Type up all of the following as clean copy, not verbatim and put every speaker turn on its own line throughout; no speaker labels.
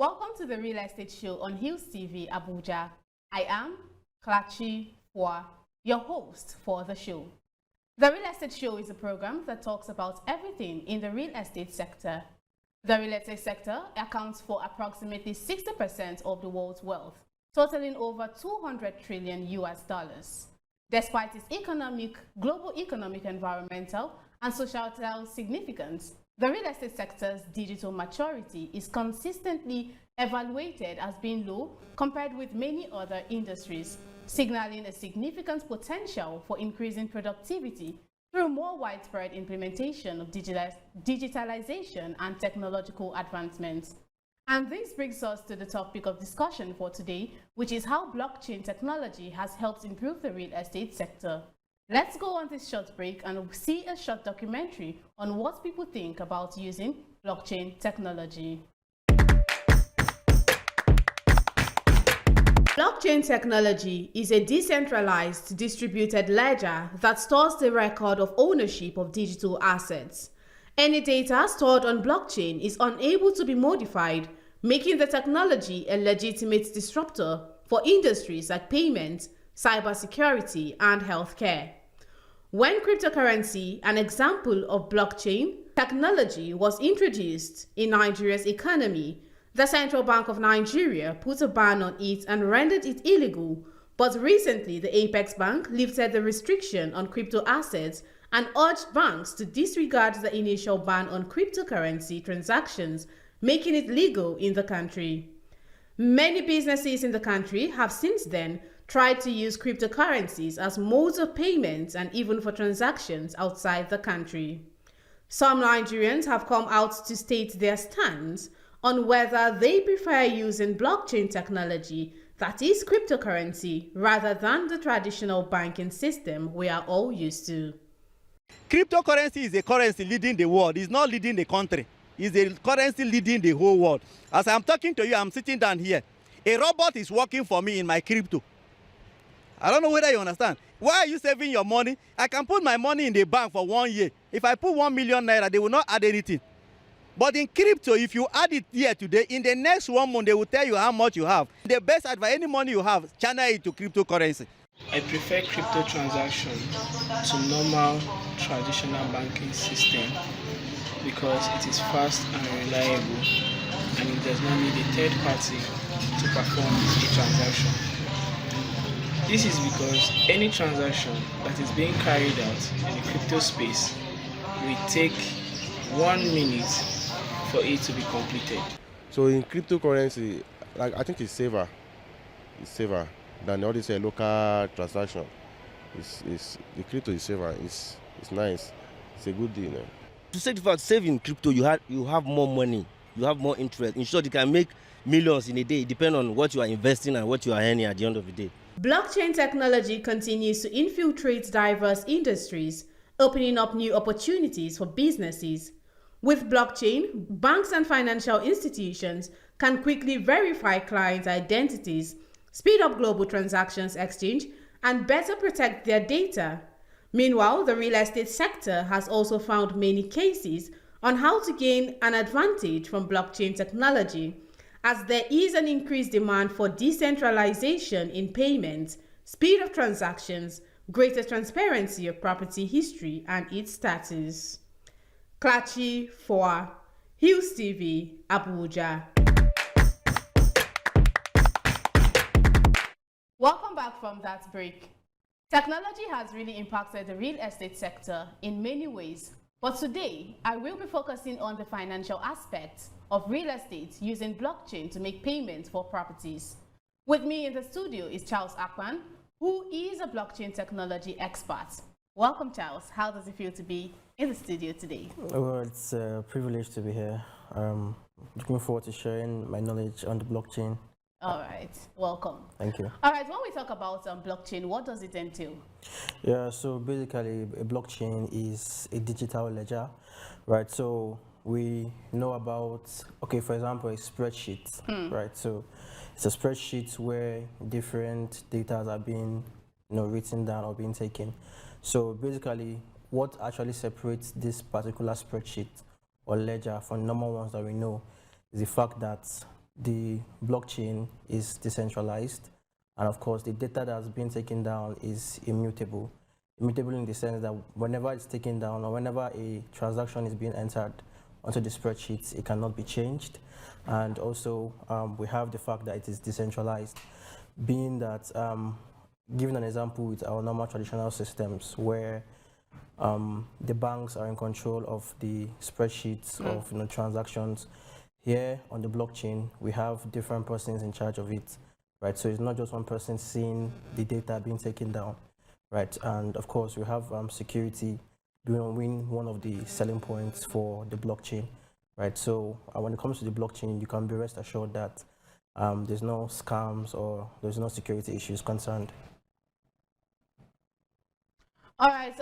Welcome to the Real Estate Show on Hills TV, Abuja. I am Klachi Fwa, your host for the show. The Real Estate Show is a program that talks about everything in the real estate sector. The real estate sector accounts for approximately 60% of the world's wealth, totaling over $200 trillion US. Despite its global economic, environmental, and societal significance, the real estate sector's digital maturity is consistently evaluated as being low compared with many other industries, signaling a significant potential for increasing productivity through more widespread implementation of digitalization and technological advancements. And this brings us to the topic of discussion for today, which is how blockchain technology has helped improve the real estate sector. Let's go on this short break and see a short documentary on what people think about using blockchain technology. Blockchain technology is a decentralized, distributed ledger that stores the record of ownership of digital assets. Any data stored on blockchain is unable to be modified, making the technology a legitimate disruptor for industries like payments, cybersecurity, and healthcare. When cryptocurrency, an example of blockchain technology, was introduced in Nigeria's economy, the Central Bank of Nigeria put a ban on it and rendered it illegal. But recently, the Apex Bank lifted the restriction on crypto assets and urged banks to disregard the initial ban on cryptocurrency transactions, making it legal in the country. Many businesses in the country have since then tried to use cryptocurrencies as modes of payment and even for transactions outside the country. Some Nigerians have come out to state their stance on whether they prefer using blockchain technology, that is cryptocurrency, rather than the traditional banking system we are all used to.
Cryptocurrency is a currency leading the world. It's not leading the country. It's a currency leading the whole world. As I'm talking to you, I'm sitting down here. A robot is working for me in my crypto. I don't know whether you understand. Why are you saving your money? I can put my money in the bank for 1 year. If I put 1 million naira, they will not add anything. But in crypto, if you add it here today, in the next 1 month, they will tell you how much you have. The best advice, any money you have, channel it to cryptocurrency.
I prefer crypto transaction to normal traditional banking system because it is fast and reliable and it does not need a third party to perform a transaction. This is because any transaction that is being carried out in the crypto space will take 1 minute for it to be completed.
So in cryptocurrency, like I think it's safer than all this local transaction. The crypto is safer. It's nice. It's a good deal.
To say the fact, saving crypto, you have more money, you have more interest. In short, you can make millions in a day, depending on what you are investing and what you are earning at the end of the day.
Blockchain technology continues to infiltrate diverse industries, opening up new opportunities for businesses. With blockchain, banks and financial institutions can quickly verify clients' identities, speed up global transactions exchange, and better protect their data. Meanwhile, the real estate sector has also found many cases on how to gain an advantage from blockchain technology, as there is an increased demand for decentralization in payments, speed of transactions, greater transparency of property history and its status. Klachi Fwa, Hills TV, Abuja. Welcome back from that break. Technology has really impacted the real estate sector in many ways, but today I will be focusing on the financial aspects of real estate using blockchain to make payments for properties. With me in the studio is Charles Akpan, who is a blockchain technology expert. Welcome, Charles. How does it feel to be in the studio today?
Well, it's a privilege to be here. Looking forward to sharing my knowledge on the blockchain.
All right, welcome.
Thank you.
All right, when we talk about blockchain, what does it entail?
Yeah, so basically a blockchain is a digital ledger, right? So we know about, okay, for example, a spreadsheet, right? So it's a spreadsheet where different data are being written down or being taken. So basically, what actually separates this particular spreadsheet or ledger from normal ones that we know is the fact that the blockchain is decentralized, and of course, the data that's been taken down is immutable. Immutable in the sense that whenever it's taken down or whenever a transaction is being entered onto the spreadsheet, it cannot be changed. And also, we have the fact that it is decentralized, being that, giving an example with our normal traditional systems where the banks are in control of the spreadsheets of transactions. Here on the blockchain, we have different persons in charge of it, right? So it's not just one person seeing the data being taken down, right? And of course, we have security being one of the selling points for the blockchain, right? So when it comes to the blockchain, you can be rest assured that there's no scams or there's no security issues concerned.
All right.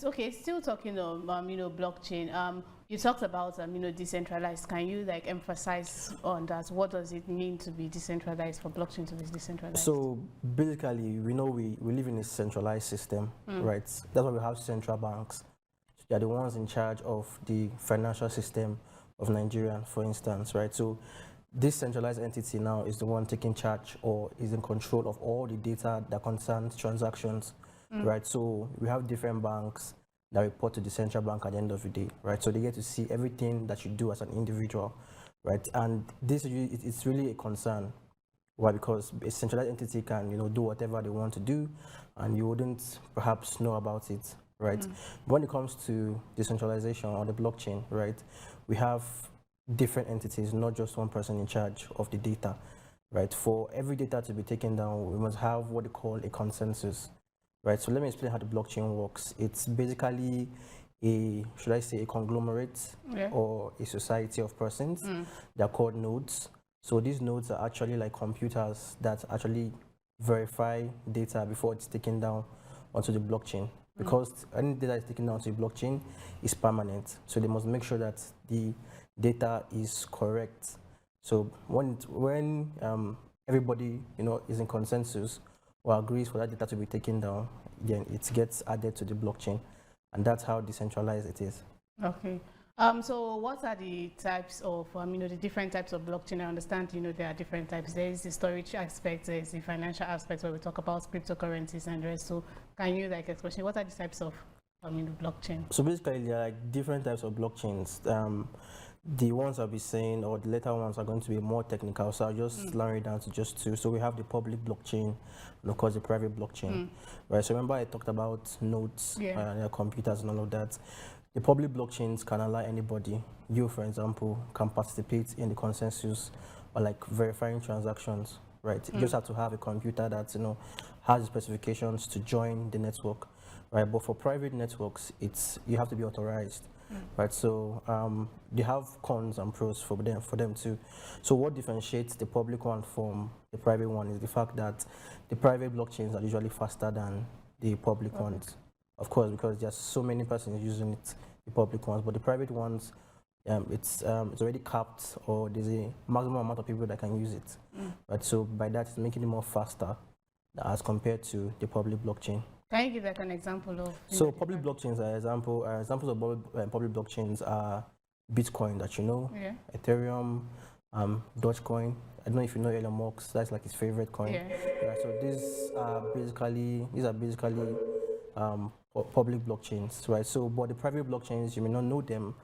Okay. Still talking of blockchain. You talked about decentralized. Can you like emphasize on that? What does it mean to be decentralized, for blockchain to be decentralized?
So basically, we know we live in a centralized system, right? That's why we have central banks. They are the ones in charge of the financial system of Nigeria, for instance, right? So this centralized entity now is the one taking charge or is in control of all the data that concerns transactions, right? So we have different banks that report to the central bank at the end of the day, right? So they get to see everything that you do as an individual, right? And this it's really a concern. Why? Because a centralized entity can do whatever they want to do, and you wouldn't perhaps know about it, right? But when it comes to decentralization or the blockchain, right, we have different entities, not just one person in charge of the data, right? For every data to be taken down, we must have what they call a consensus, right? So let me explain how the blockchain works. It's basically should I say, a conglomerate or a society of persons. They're called nodes. So these nodes are actually like computers that actually verify data before it's taken down onto the blockchain. Because any data is taken down to the blockchain is permanent. So they must make sure that the data is correct. So when everybody is in consensus or agrees for that data to be taken down, then it gets added to the blockchain, and that's how decentralized it is.
Okay. So what are the types of, the different types of blockchain? I understand, there are different types. There is the storage aspect, there is the financial aspect where we talk about cryptocurrencies and the rest. So can you explain what are the types of, blockchain?
So basically, there are like different types of blockchains. The ones I'll be saying, or the later ones, are going to be more technical. So I'll just narrow it down to just two. So we have the public blockchain and of course the private blockchain, right? So remember I talked about nodes, computers and all of that. The public blockchains can allow anybody, you for example, can participate in the consensus or like verifying transactions, right? You just have to have a computer that has the specifications to join the network, right? But for private networks, you have to be authorized, right? So they have cons and pros for them too. So what differentiates the public one from the private one is the fact that the private blockchains are usually faster than the public ones. Of course, because there's so many persons using it, the public ones, but the private ones, it's already capped, or there's a maximum amount of people that can use it, right? So by that, it's making it more faster as compared to the public blockchain.
Can you give an example of?
So public blockchains are examples of public blockchains are Bitcoin, that Ethereum, Dogecoin. I don't know if you know Elon Musk. That's like his favorite coin. So these are basically public blockchains, right? So, but the private blockchains, you may not know them,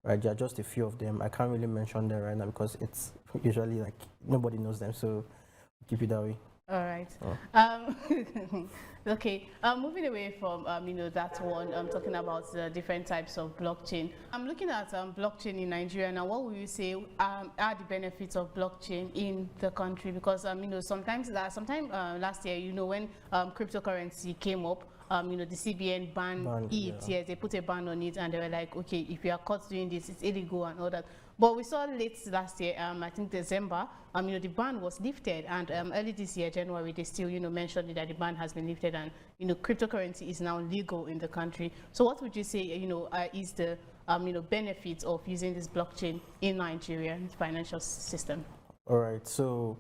right? There are just a few of them. I can't really mention them right now because it's usually like nobody knows them. So keep it that way.
All right. Okay. Moving away from that one, I'm talking about the different types of blockchain. I'm looking at blockchain in Nigeria now. What would you say are the benefits of blockchain in the country? Because sometime last year, when cryptocurrency came up, the CBN banned it. Yes, they put a ban on it, and they were like, okay, if you are caught doing this, it's illegal and all that. But we saw late last year, I think December, the ban was lifted, and early this year, January, they still, mentioned that the ban has been lifted, and cryptocurrency is now legal in the country. So, what would you say, is the benefits of using this blockchain in Nigerian financial system?
All right. So,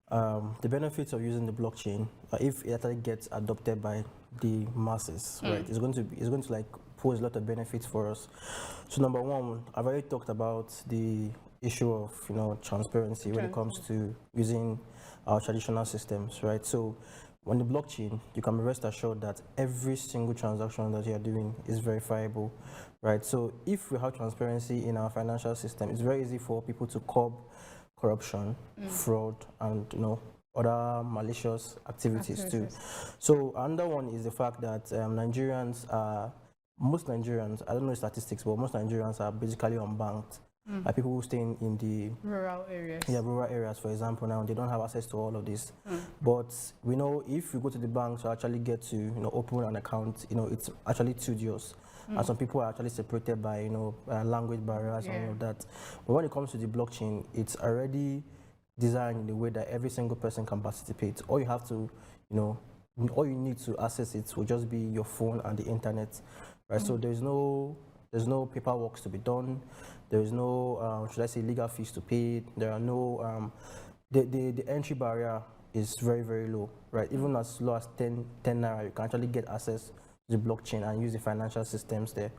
the benefits of using the blockchain, if it actually gets adopted by the masses, right, it's going to like pose a lot of benefits for us. So number one, I've already talked about the issue of transparency when it comes to using our traditional systems, right? So on the blockchain, you can be rest assured that every single transaction that you are doing is verifiable, right? So if we have transparency in our financial system, it's very easy for people to curb corruption, fraud, and other malicious activities too. So another one is the fact that most Nigerians, I don't know the statistics, but most Nigerians are basically unbanked. Like people who stay in the
Rural areas.
yeah, rural areas, for example, now they don't have access to all of this. But we know if you go to the bank to actually get to open an account, it's actually tedious. And some people are actually separated by language barriers and all of that. But when it comes to the blockchain, it's already designed in a way that every single person can participate. All you have to, all you need to access it will just be your phone and the internet, right? So there's no paperwork to be done. There is no, should I say, legal fees to pay. There are no, the entry barrier is very, very low, right? Even as low as 10 naira, you can actually get access to the blockchain and use the financial systems there.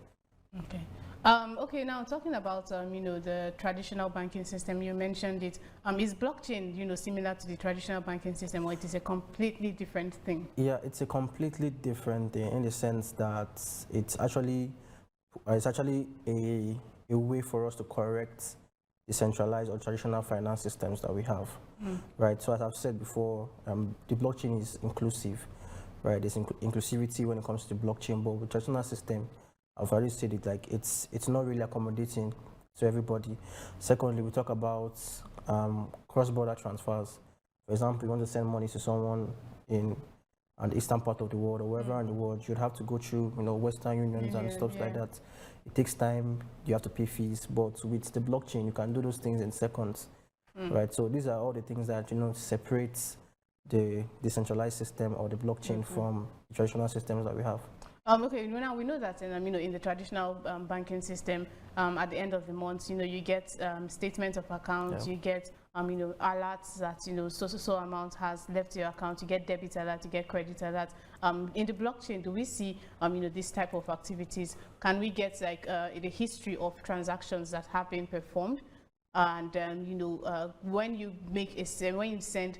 Okay. Okay, now talking about the traditional banking system, you mentioned it. Is blockchain similar to the traditional banking system, or it is a completely different thing?
Yeah, it's a completely different thing in the sense that it's actually a way for us to correct the centralized or traditional finance systems that we have, right? So as I've said before, the blockchain is inclusive, right? There's inclusivity when it comes to the blockchain, but with the traditional system, I've already said it, like it's not really accommodating to everybody. Secondly, we talk about cross-border transfers. For example, you want to send money to someone in the eastern part of the world or wherever in the world, you'd have to go through Western unions and stuff like that. It takes time, you have to pay fees, but with the blockchain you can do those things in seconds, right? So these are all the things that separates the decentralized system or the blockchain from the traditional systems that we have.
Okay, now we know that in the traditional banking system, at the end of the month, you get statements of accounts, you get alerts that so amount has left your account. You get debit alert, you get credit alert. In the blockchain, do we see this type of activities? Can we get like the history of transactions that have been performed? And when you send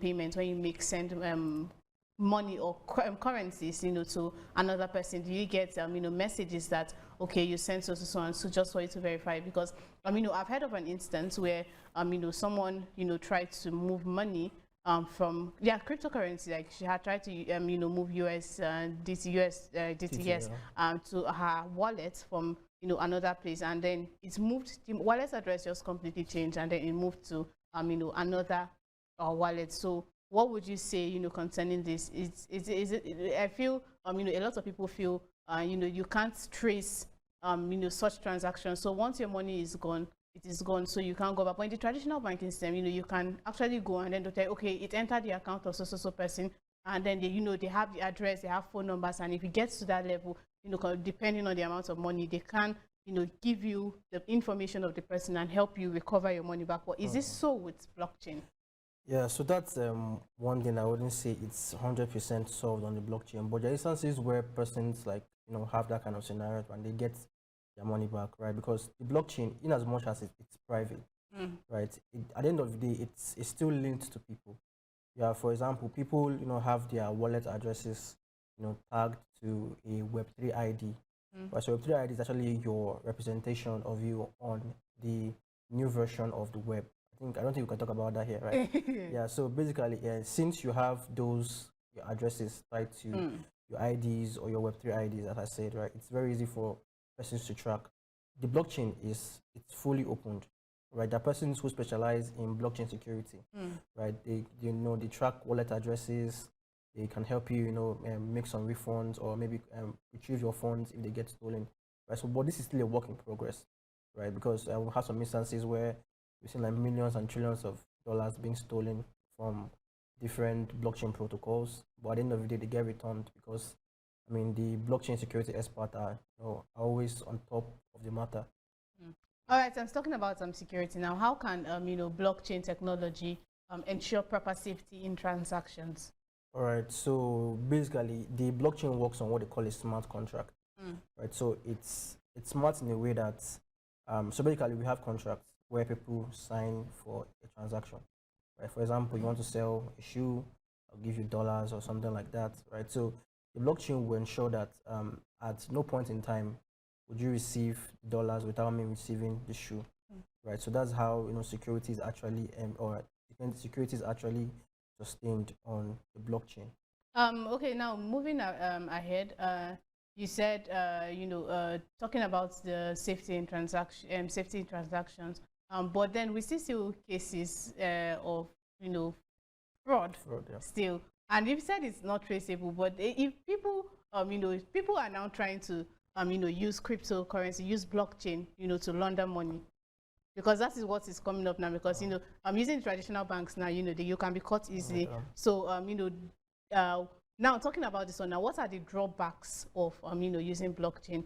payments, when you send money or currencies to another person, do you get messages that okay, you sent so and so, just for you to verify? Because I've heard of an instance where someone tried to move money from cryptocurrency, like she had tried to move DTS to her wallet from another place, and then it's moved, the wallet address just completely changed, and then it moved to another wallet. So what would you say, concerning this? I feel, a lot of people feel, you can't trace, such transactions. So once your money is gone, it is gone, so you can't go back. But in the traditional banking system, you can actually go and then they'll tell, okay, it entered the account of so person, and then they have the address, they have phone numbers, and if it gets to that level, depending on the amount of money, they can, give you the information of the person and help you recover your money back. But is this so with blockchain?
Yeah, so that's one thing. I wouldn't say it's 100% solved on the blockchain, but there are instances where persons like have that kind of scenario and they get their money back, right? Because the blockchain, in as much as it's private, right? At the end of the day, it's still linked to people. Yeah, for example, people have their wallet addresses tagged to a Web3 ID. Right, so Web3 ID is actually your representation of you on the new version of the web. I don't think we can talk about that here, right? Yeah, so basically, since you have those your addresses tied to your IDs or your Web3 IDs, as I said, right, it's very easy for persons to track. The blockchain it's fully opened, right? There are persons who specialize in blockchain security, right? They track wallet addresses. They can help you, make some refunds or maybe retrieve your funds if they get stolen, right? So, but this is still a work in progress, right? Because we have some instances where we've seen like millions and trillions of dollars being stolen from different blockchain protocols, but at the end of the day, they get returned because, the blockchain security experts are, always on top of the matter.
All right, I'm talking about security now. How can blockchain technology ensure proper safety in transactions?
All right, so basically, the blockchain works on what they call a smart contract, right? So it's smart in a way that, so basically we have contracts, where people sign for a transaction, right? For example, you want to sell a shoe, I'll give you dollars or something like that, right? So the blockchain will ensure that at no point in time would you receive dollars without me receiving the shoe, right? So that's how security is actually security is actually sustained on the blockchain.
Okay, now moving ahead, you said, talking about the safety in transactions, but then we still see cases of, fraud
Fraud, yeah.
still. And you said it's not traceable, but if people, if people are now trying to, use cryptocurrency, use blockchain, to launder money, because that is what is coming up now. Because I'm using traditional banks now. You can be caught easily. So now talking about this one now, what are the drawbacks of using blockchain?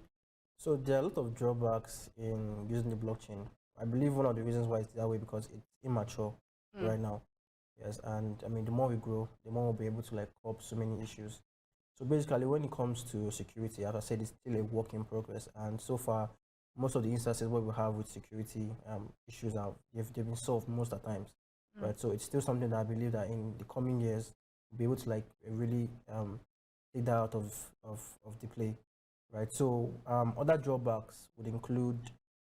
So there are a lot of drawbacks in using the blockchain. I believe one of the reasons why it's that way because it's immature right now. Yes, and I mean the more we grow, the more we'll be able to like cope so many issues. So basically, when it comes to security, as I said, it's still a work in progress. And so far, most of the instances what we have with security issues they've been solved most of the times, right? So it's still something that I believe that in the coming years we'll be able to like really take that out of the play, right? So other drawbacks would include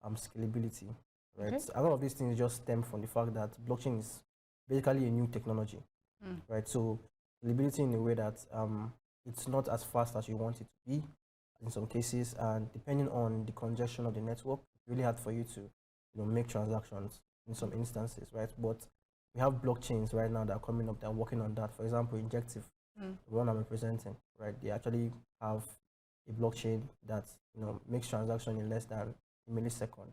scalability, right?
Okay.
A lot of these things just stem from the fact that blockchain is basically a new technology, right? So scalability in a way that it's not as fast as you want it to be in some cases, and depending on the congestion of the network, it's really hard for you to make transactions in some instances, right? But we have blockchains right now that are coming up that are working on that. For example, Injective, the one I'm representing, right? They actually have a blockchain that makes transaction in less than a millisecond,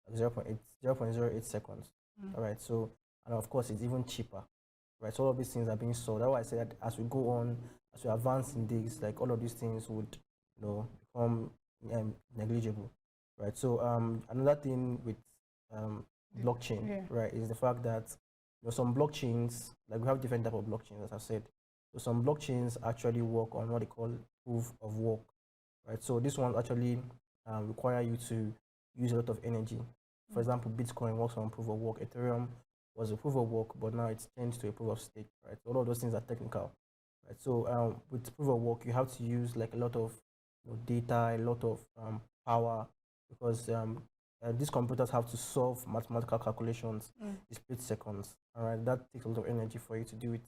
like 0.08 seconds. All right, so and of course it's even cheaper, right? So all of these things are being sold. That's why I say that as we go on, as we advance in this, like all of these things would become negligible, right? So another thing with blockchain,
Yeah.
right, is the fact that some blockchains, like we have different type of blockchains, as I said. So some blockchains actually work on what they call proof of work, right? So this one actually require you to use a lot of energy. For example, Bitcoin works on proof of work. Ethereum was a proof of work, but now it's changed to a proof of stake, right? So all of those things are technical, right? So with proof of work, you have to use like a lot of data, a lot of power, because these computers have to solve mathematical calculations in split seconds. All right, that takes a lot of energy for you to do it,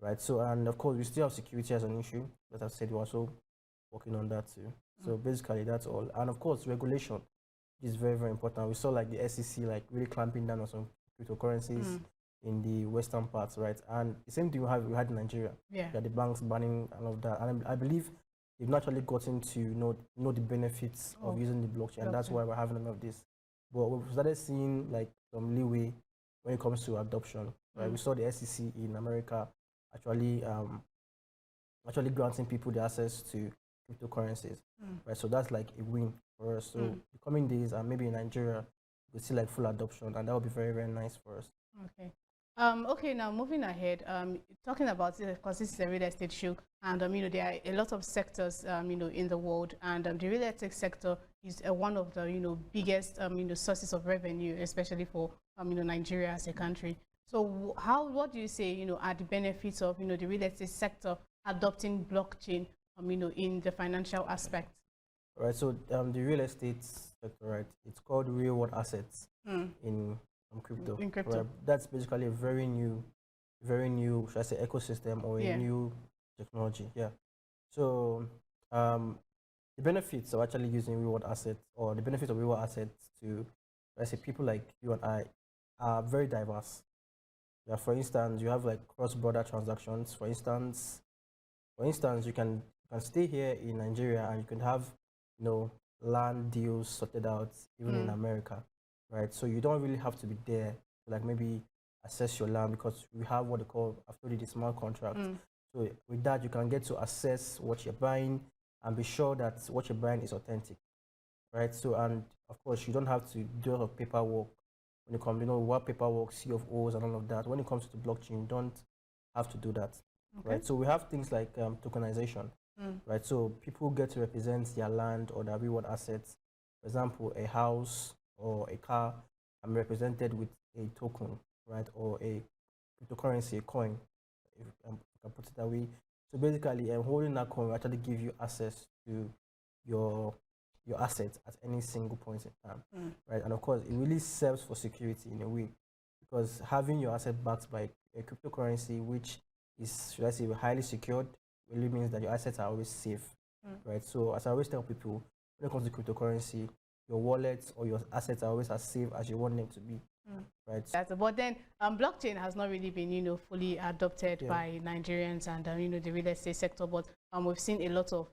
right? So and of course, we still have security as an issue. As I said, we're also working on that too. So basically, that's all. And of course, regulation is very, very important. We saw like the SEC like really clamping down on some cryptocurrencies in the western parts, right? And the same thing we had in Nigeria.
Yeah.
The banks banning and all of that. And I believe they've naturally gotten to know the benefits of using the blockchain. And that's why we're having all of this. But we've started seeing like some leeway when it comes to adoption, right? We saw the SEC in America actually actually granting people the access to cryptocurrencies, right? So that's like a win for us. So the coming days and maybe in Nigeria, we'll see like full adoption, and that would be very, very nice for us.
Okay. Okay, now moving ahead, talking about it, because this is a real estate show, and there are a lot of sectors, in the world, and the real estate sector is one of the biggest sources of revenue, especially for Nigeria as a country. So what do you say are the benefits of the real estate sector adopting blockchain in the financial aspect?
Right. So the real estate sector, right? It's called real world assets in crypto.
In crypto.
Right? That's basically a very new, should I say, ecosystem or a new technology. Yeah. So the benefits of actually using real world assets, or the benefits of real world assets to, let's say, people like you and I, are very diverse. Yeah. For instance, you have like cross-border transactions. For instance, you can stay here in Nigeria and you can have land deals sorted out even in America, right? So you don't really have to be there to like maybe assess your land, because we have what they call, I've told you, the smart contract. So with that, you can get to assess what you're buying and be sure that what you're buying is authentic, right? So, and of course, you don't have to do a lot of paperwork when it comes, what paperwork, C of O's and all of that. When it comes to the blockchain, you don't have to do that, right? So we have things like tokenization, right? So people get to represent their land or their real world assets. For example, a house or a car. represented with a token, right, or a cryptocurrency, a coin, if I can put it that way. So basically, holding that coin will actually give you access to your assets at any single point in time, right? And of course, it really serves for security in a way, because having your asset backed by a cryptocurrency, which is, should I say, highly secured, really means that your assets are always safe, right? So as I always tell people, when it comes to cryptocurrency, your wallets or your assets are always as safe as you want them to be, right?
But then blockchain has not really been, fully adopted by Nigerians and, the real estate sector. But we've seen a lot of,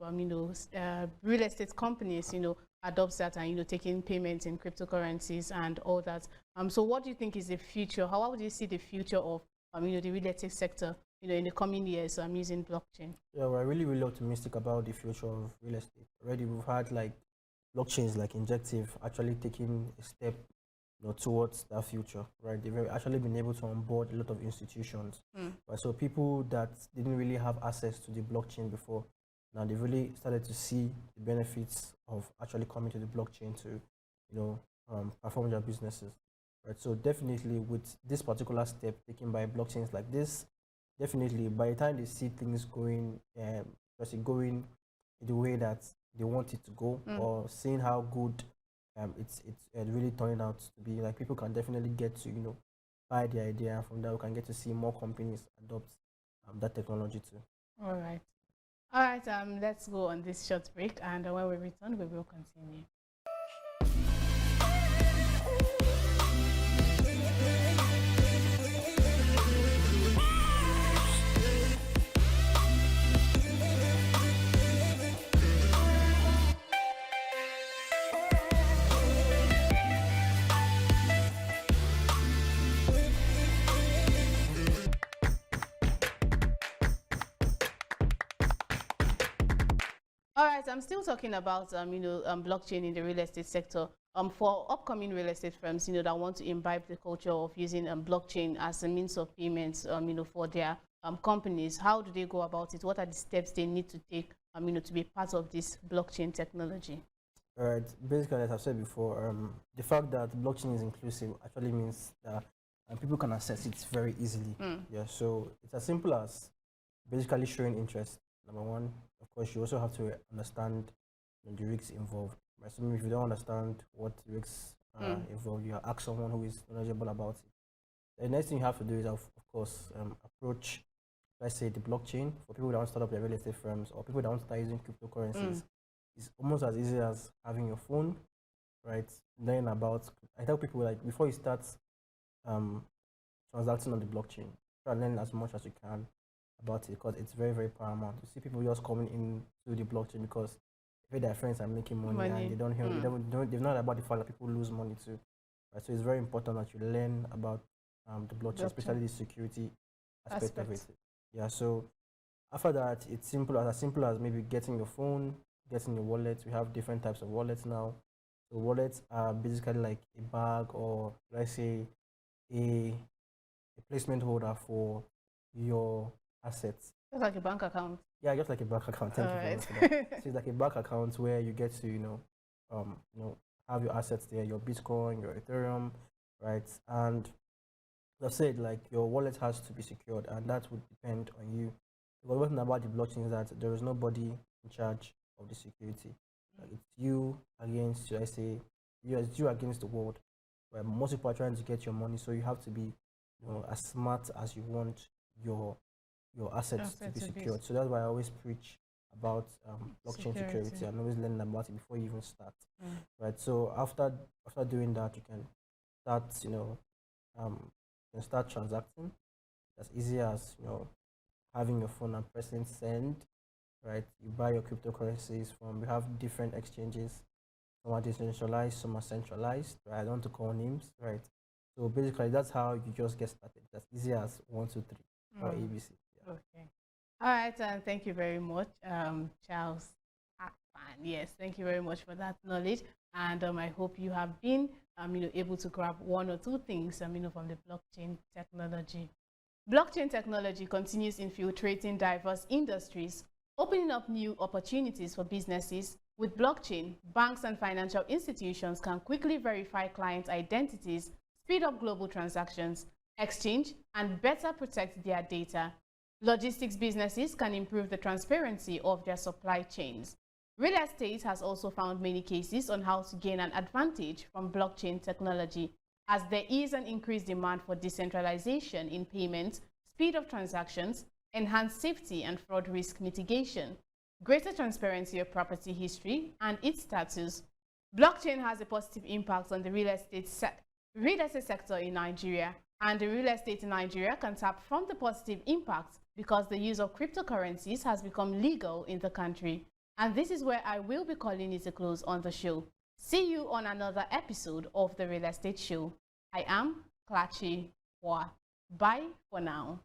real estate companies, adopt that and, taking payments in cryptocurrencies and all that. So what do you think is the future? How would you see the future of, the real estate sector, in the coming years using blockchain?
Yeah, we're really, really optimistic about the future of real estate. Already we've had like blockchains like Injective actually taking a step towards that future, right? They've actually been able to onboard a lot of institutions, right? So people that didn't really have access to the blockchain before, now they've really started to see the benefits of actually coming to the blockchain to, perform their businesses, right? So definitely with this particular step taken by blockchains like this, definitely by the time they see things going, going the way that they want it to go, or seeing how good it's really turning out to be, like people can definitely get to buy the idea. From there we can get to see more companies adopt that technology too.
All right, let's go on this short break, and when we return we will continue. All right, I'm still talking about blockchain in the real estate sector. For upcoming real estate firms, that want to imbibe the culture of using blockchain as a means of payments, for their companies, how do they go about it? What are the steps they need to take, to be part of this blockchain technology?
All right, basically, as I've said before, the fact that blockchain is inclusive actually means that people can access it very easily. Yeah, so it's as simple as basically showing interest. Number one, of course, you also have to understand the risks involved. Right? So if you don't understand what risks are involved, you ask someone who is knowledgeable about it. The next thing you have to do is, of course, approach, let's say, the blockchain. For people that want to start up their real estate firms, or people that want to start using cryptocurrencies, it's almost as easy as having your phone, right? Learn about. I tell people, like, before you start transacting on the blockchain, try to learn as much as you can about it, because it's very, very paramount. You see people just coming into the blockchain because their friends are making money and they don't hear, they've not about the fact that people lose money too. Right? So it's very important that you learn about the blockchain, especially the security aspect of it. Yeah. So after that, it's as simple as maybe getting your phone, getting your wallet. We have different types of wallets now. So wallets are basically like a bag, or let's say a placement holder for your assets.
Just like a bank account.
Yeah, just like a bank account. Thank you for that. So it's like a bank account where you get to have your assets there, your Bitcoin, your Ethereum, right? And I've said, like, your wallet has to be secured, and that would depend on you. Because one thing about the blockchain is that there is nobody in charge of the security. Like, it's you against, should I say, it's you against the world. Where most people are trying to get your money, so you have to be, as smart as you want your assets to be secured. So that's why I always preach about blockchain security and always learn about it before you even start. Right. So after doing that, you can start, start transacting. As easy as having your phone and pressing send. Right. You buy your cryptocurrencies from. We have different exchanges. Some are decentralized, some are centralized. Right. I don't want to call names. Right. So basically, that's how you just get started. As easy as 1, 2, 3 or ABC. Yeah.
Okay. All right, and thank you very much, Charles. Yes, thank you very much for that knowledge, and I hope you have been, able to grab one or two things, from the blockchain technology. Blockchain technology continues infiltrating diverse industries, opening up new opportunities for businesses. With blockchain, banks and financial institutions can quickly verify client identities speed up global transactions, exchange, and better protect their data. Logistics businesses can improve the transparency of their supply chains. Real estate has also found many cases on how to gain an advantage from blockchain technology, as there is an increased demand for decentralization in payments, speed of transactions, enhanced safety and fraud risk mitigation, greater transparency of property history and its status. Blockchain has a positive impact on the real estate sector in Nigeria, and the real estate in Nigeria can tap from the positive impact because the use of cryptocurrencies has become legal in the country. And this is where I will be calling it a close on the show. See you on another episode of The Real Estate Show. I am Klachi Hua. Bye for now.